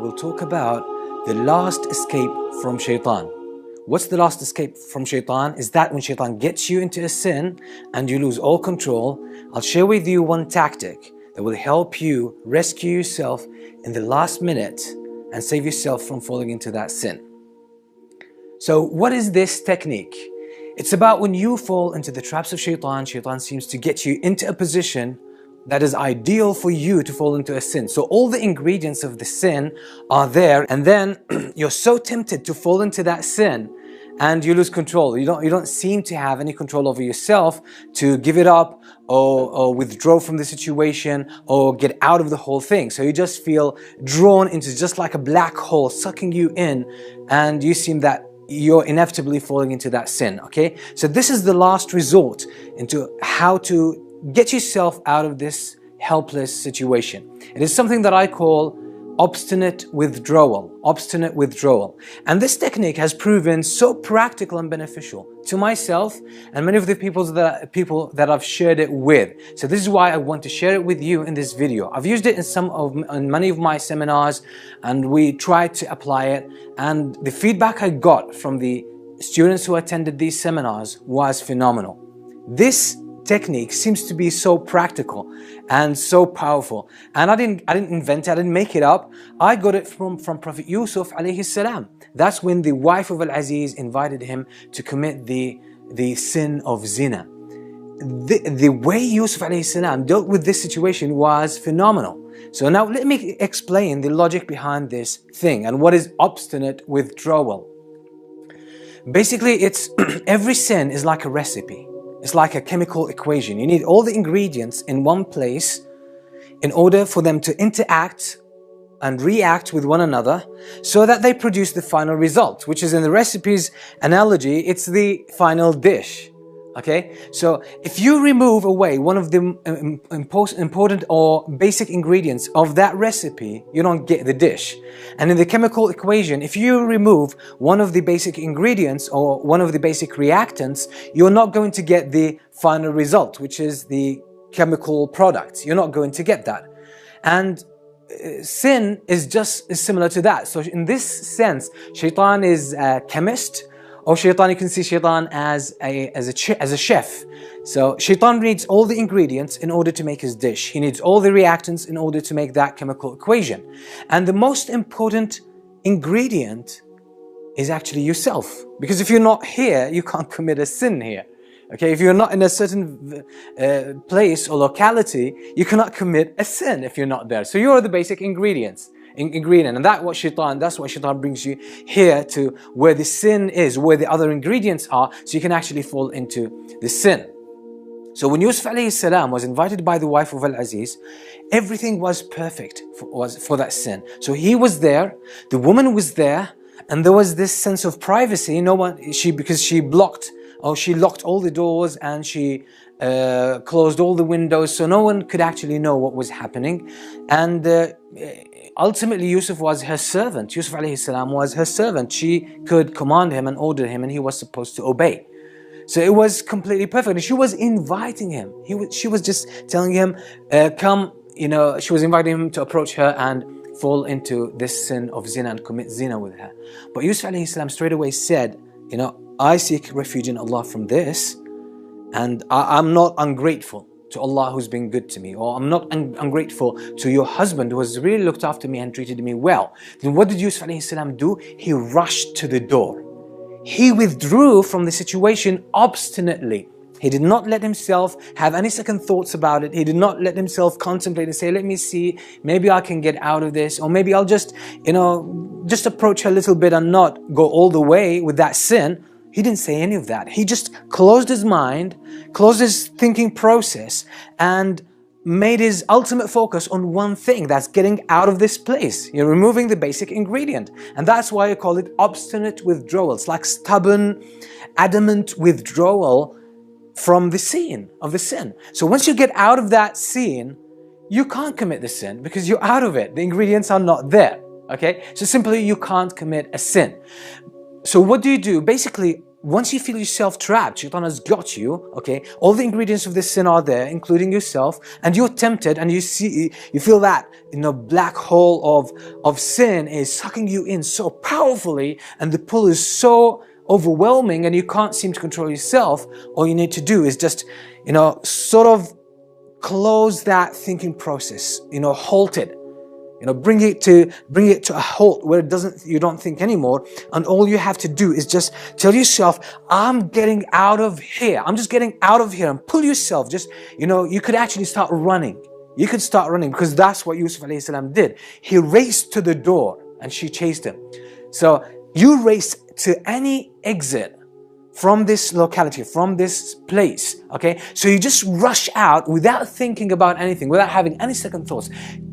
will talk about the last escape from shaitan. What's the last escape from shaitan? Is that when shaitan gets you into a sin and you lose all control. I'll share with you one tactic that will help you rescue yourself in the last minute and save yourself from falling into that sin. So what is this technique? It's about when you fall into the traps of shaitan, shaitan seems to get you into a position that is ideal for you to fall into a sin. So all the ingredients of the sin are there, and then you're so tempted to fall into that sin and you lose control. You don't seem to have any control over yourself to give it up or withdraw from the situation or get out of the whole thing. So you just feel drawn into just like a black hole sucking you in, and you seem that you're inevitably falling into that sin. Okay, so this is the last resort into how to get yourself out of this helpless situation. It is something that I call obstinate withdrawal. Obstinate withdrawal. And this technique has proven so practical and beneficial to myself and many of the people that I've shared it with. So this is why I want to share it with you in this video. I've used it in many of my seminars, and we tried to apply it. And the feedback I got from the students who attended these seminars was phenomenal. This technique seems to be so practical and so powerful, and I didn't invent it, I didn't make it up. I got it from Prophet Yusuf alayhi salam. That's when the wife of Al-Aziz invited him to commit the sin of zina. The way Yusuf alayhi salam dealt with this situation was phenomenal. So now let me explain the logic behind this thing and what is obstinate withdrawal. Basically, it's every sin is like a recipe. It's like a chemical equation. You need all the ingredients in one place in order for them to interact and react with one another so that they produce the final result, which is, in the recipe's analogy, it's the final dish. Okay, so if you remove away one of the important or basic ingredients of that recipe, you don't get the dish. And in the chemical equation, if you remove one of the basic ingredients or one of the basic reactants, you're not going to get the final result, which is the chemical product. You're not going to get that. And sin is similar to that. So in this sense, shaitan is a chemist, or shaitan, you can see shaitan as a chef. So shaitan needs all the ingredients in order to make his dish. He needs all the reactants in order to make that chemical equation. And the most important ingredient is actually yourself. Because if you're not here, you can't commit a sin here. Okay, if you're not in a certain place or locality, you cannot commit a sin if you're not there. So you are the basic ingredients. And that's what shaitan brings you here to, where the sin is, where the other ingredients are, so you can actually fall into the sin. So when Yusuf alayhi salam was invited by the wife of Al-Aziz, everything was perfect for that sin. So he was there, the woman was there, and there was this sense of privacy. Because she locked all the doors and she closed all the windows, so no one could actually know what was happening. And ultimately, Yusuf was her servant. Yusuf alayhi salam was her servant. She could command him and order him, and he was supposed to obey. So it was completely perfect. And she was inviting him. She was just telling him, come, she was inviting him to approach her and fall into this sin of zina and commit zina with her. But Yusuf alayhi salam straight away said, I seek refuge in Allah from this, and I'm not ungrateful to Allah who's been good to me, or I'm not ungrateful to your husband who has really looked after me and treated me well. Then what did Yusuf alayhi salam do? He rushed to the door. He withdrew from the situation obstinately. He did not let himself have any second thoughts about it. He did not let himself contemplate and say, let me see, maybe I can get out of this, or maybe I'll just approach her a little bit and not go all the way with that sin. He didn't say any of that. He just closed his mind, closed his thinking process, and made his ultimate focus on one thing, that's getting out of this place. You're removing the basic ingredient. And that's why I call it obstinate withdrawal. It's like stubborn, adamant withdrawal from the scene of the sin. So once you get out of that scene, you can't commit the sin because you're out of it. The ingredients are not there. Okay? So simply you can't commit a sin. So what do? Basically, once you feel yourself trapped, Shaitan has got you, okay, all the ingredients of this sin are there, including yourself, and you're tempted, and you feel that, black hole of sin is sucking you in so powerfully, and the pull is so overwhelming, and you can't seem to control yourself. All you need to do is just, sort of close that thinking process, halt it. Bring it to a halt where you don't think anymore. And all you have to do is just tell yourself, I'm getting out of here. I'm just getting out of here, and pull yourself. You could actually start running. You could start running, because that's what Yusuf alayhi salam did. He raced to the door and she chased him. So you race to any exit from this locality, from this place, okay? So you just rush out without thinking about anything, without having any second thoughts.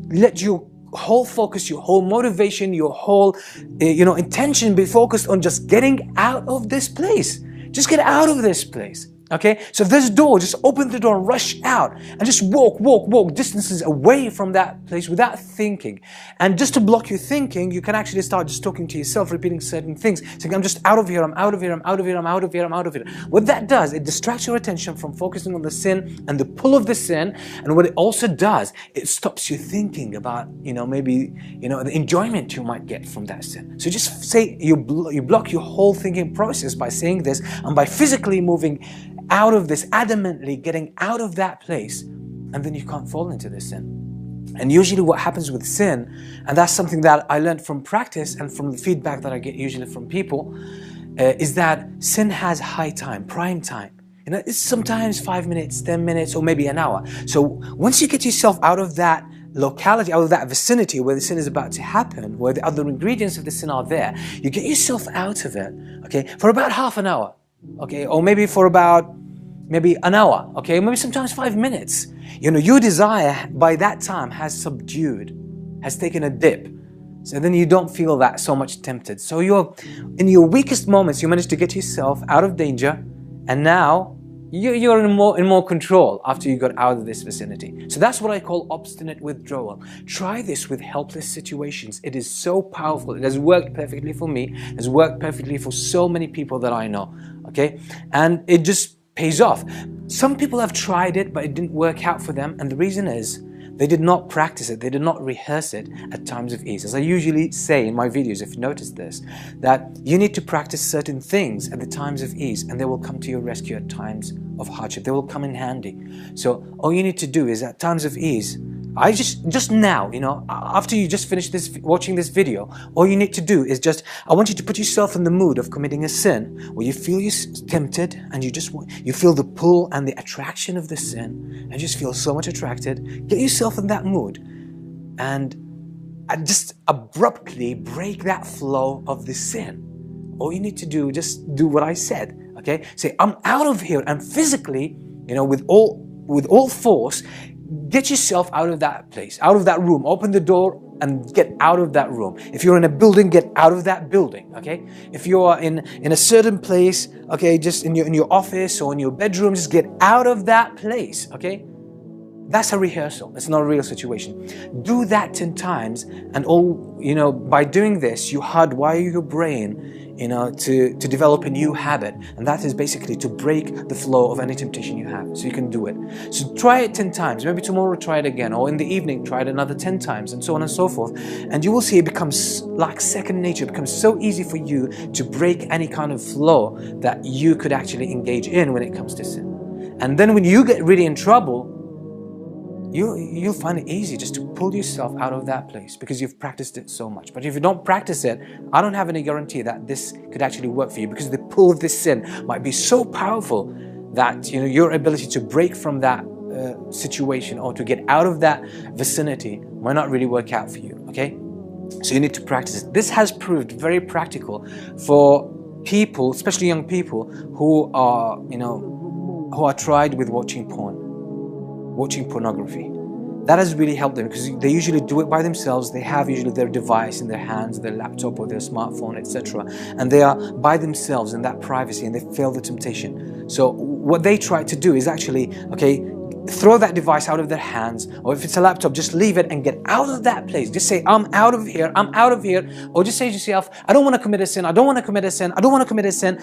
Let your whole focus, your whole motivation, your whole intention be focused on just getting out of this place. Just get out of this place. Okay, so if there's a door, just open the door and rush out, and just walk distances away from that place without thinking. And just to block your thinking, you can actually start just talking to yourself, repeating certain things, saying, I'm just out of here, I'm out of here, I'm out of here, I'm out of here, I'm out of here. What that does, it distracts your attention from focusing on the sin and the pull of the sin. And what it also does, it stops you thinking about, maybe, the enjoyment you might get from that sin. So just say, you block your whole thinking process by saying this, and by physically moving out of this, adamantly getting out of that place, and then you can't fall into this sin. And usually what happens with sin, and that's something that I learned from practice and from the feedback that I get usually from people, is that sin has high time, prime time. It's sometimes 5 minutes, 10 minutes, or maybe an hour. So once you get yourself out of that locality, out of that vicinity where the sin is about to happen, where the other ingredients of the sin are there, you get yourself out of it, okay, for about half an hour, okay, or maybe for about an hour, okay, maybe sometimes 5 minutes. Your desire by that time has subdued, has taken a dip. So then you don't feel that so much tempted. So in your weakest moments, you manage to get yourself out of danger, and now you're in more control after you got out of this vicinity. So that's what I call obstinate withdrawal. Try this with helpless situations. It is so powerful. It has worked perfectly for me. It has worked perfectly for so many people that I know, okay? And it just pays off. Some people have tried it, but it didn't work out for them, and the reason is they did not practice it, they did not rehearse it at times of ease. As I usually say in my videos, if you notice this, that you need to practice certain things at the times of ease, and they will come to your rescue at times of hardship. They will come in handy. So all you need to do is at times of ease, just now, after you just finish watching this video, all you need to do is I want you to put yourself in the mood of committing a sin where you feel you're tempted, and you feel the pull and the attraction of the sin, and just feel so much attracted. Get yourself in that mood, and just abruptly break that flow of the sin. All you need to do, just do what I said, okay? Say, I'm out of here, and physically, with all force, get yourself out of that place, out of that room. Open the door and get out of that room. If you're in a building, get out of that building, okay? If you are in a certain place, okay, just in your office or in your bedroom, just get out of that place, okay? That's a rehearsal. It's not a real situation. Do that 10 times, and by doing this, you hardwire your brain, to develop a new habit, and that is basically to break the flow of any temptation you have, so you can do it. So try it 10 times, maybe tomorrow try it again, or in the evening try it another 10 times, and so on and so forth, and you will see it becomes like second nature. It becomes so easy for you to break any kind of flow that you could actually engage in when it comes to sin. And then when you get really in trouble, you'll find it easy just to pull yourself out of that place because you've practiced it so much. But if you don't practice it, I don't have any guarantee that this could actually work for you, because the pull of this sin might be so powerful that your ability to break from that situation or to get out of that vicinity might not really work out for you, okay? So you need to practice it. This has proved very practical for people, especially young people, who are tried with watching pornography. That has really helped them, because they usually do it by themselves. They have usually their device in their hands, their laptop or their smartphone, etc. And they are by themselves in that privacy, and they feel the temptation. So what they try to do is actually, throw that device out of their hands, or if it's a laptop, just leave it and get out of that place. Just say, I'm out of here, I'm out of here. Or just say to yourself, I don't want to commit a sin, I don't want to commit a sin, I don't want to commit a sin.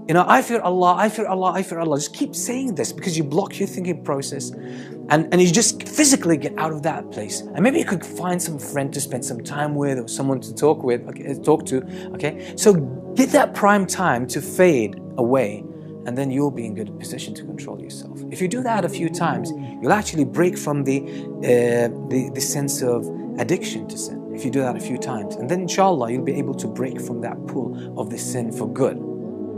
You know, I fear Allah, I fear Allah, I fear Allah. Just keep saying this because you block your thinking process and you just physically get out of that place. And maybe you could find some friend to spend some time with or someone to talk to, okay? So get that prime time to fade away and then you'll be in good position to control yourself. If you do that a few times, you'll actually break from the sense of addiction to sin. If you do that a few times, and then inshallah, you'll be able to break from that pull of the sin for good.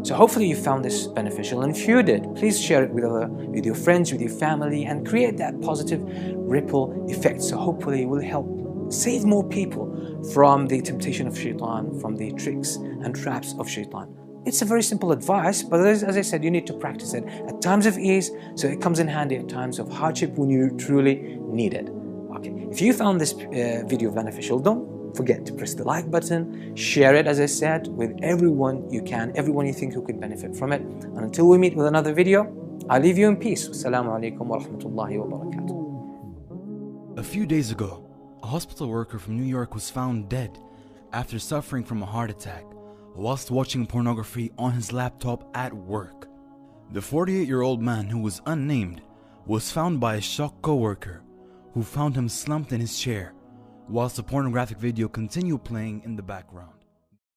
So hopefully you found this beneficial, and if you did, please share it with your friends, with your family, and create that positive ripple effect. So hopefully it will help save more people from the temptation of shaitan, from the tricks and traps of shaitan. It's a very simple advice, but as I said, you need to practice it at times of ease, so it comes in handy at times of hardship when you truly need it. Okay. If you found this video beneficial, don't forget to press the like button, share it, as I said, with everyone you can, everyone you think who could benefit from it. And until we meet with another video, I leave you in peace. Assalamu alaikum wa rahmatullahi wa barakatuh. A few days ago, a hospital worker from New York was found dead after suffering from a heart attack whilst watching pornography on his laptop at work. The 48-year-old man, who was unnamed, was found by a shocked co-worker who found him slumped in his chair whilst the pornographic video continued playing in the background.